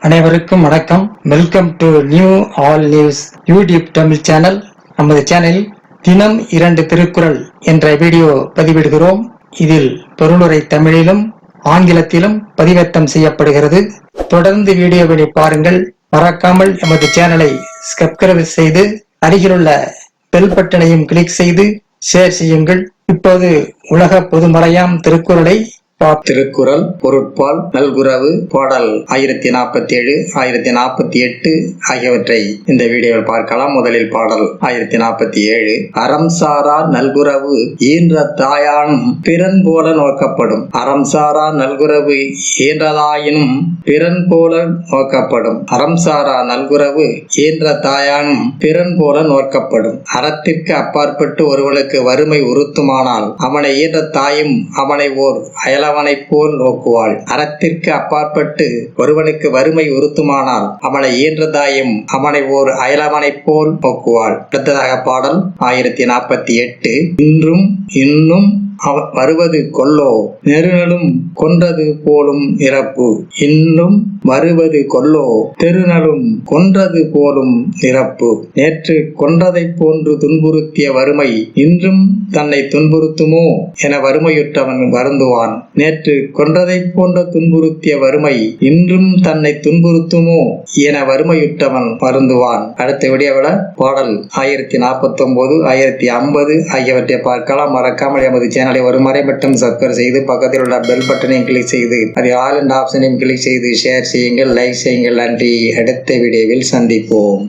அனைவருக்கும் வணக்கம். Welcome to new all news YouTube Tamil channel. நமது சேனலில் தினம் 2 திருக்குறள் என்ற வீடியோ பதிவிடுகிறோம். இதில் பொருளுரை தமிழிலும் ஆங்கிலத்திலும் பதிவேற்றம் செய்யப்படுகிறது. தொடர்ந்து வீடியோவை பாருங்கள். மறக்காமல் எமது சேனலை சப்ஸ்கிரைப் செய்து அருகிலுள்ள பெல் பட்டனையும் கிளிக் செய்து ஷேர் செய்யுங்கள். இப்போது உலக பொதுமறையாம் திருக்குறளை திருக்குறள் பொருட்பால் நல்குரவு பாடல் 1047 1048 ஆகியவற்றை இந்த வீடியோவில் பார்க்கலாம். முதலில் பாடல் 1047. அறம் சாரா நல்குரவு ஈன்ற தாயானும் பிறன் போல நோக்கப்படும். அறம் சாரா நல்குரவு ஈன்றதாயினும் பிறன் போல நோக்கப்படும். அறம் சாரா நல்குரவு ஈன்ற தாயானும் பிறன் போல நோக்கப்படும். அறத்திற்கு அப்பாற்பட்டு ஒருவனுக்கு வறுமை உறுத்துமானால் அவனை ஈன்ற தாயும் அவனை ஓர் அயலவனைப் போல் நோக்குவாள். அறத்திற்கு அப்பாற்பட்டு ஒருவனுக்கு வறுமை உறுத்துமானால் அவனை ஈன்றதாயும் அவனை ஓர் அயலவனைப் போல் நோக்குவாள். அடுத்ததாக பாடல் 1048. இன்றும் இன்னும் வருவது கொல்லோ நெருநலும் கொன்றது போலும் இறப்பு. இன்னும் வருவது கொல்லோ தெருநலும் கொன்றது போலும் இறப்பு. நேற்று கொன்றதைப் போன்று துன்புறுத்திய வறுமை இன்றும் தன்னை துன்புறுத்துமோ என வறுமையுற்றவன் வருந்துவான். நேற்று கொன்றதைப் போன்ற துன்புறுத்திய வறுமை இன்றும் தன்னை துன்புறுத்துமோ என வறுமையுற்றவன் வருந்துவான். அடுத்த வீடியோவில பாடல் 1049 1050 ஆகியவற்றை பார்க்கலாம். மறக்காமல் எமது சேனலை ஒரு முறை மட்டும் சப்ஸ்கிரைப் செய்து பக்கத்தில் உள்ள பெல் பட்டனையும் கிளிக் செய்து அதில் ஆல் என்ற ஆப்ஷனையும் கிளிக் செய்து ஷேர் செய்யுங்கள், லைக் செய்யுங்கள். நன்றி. அடுத்த வீடியோவில் சந்திப்போம்.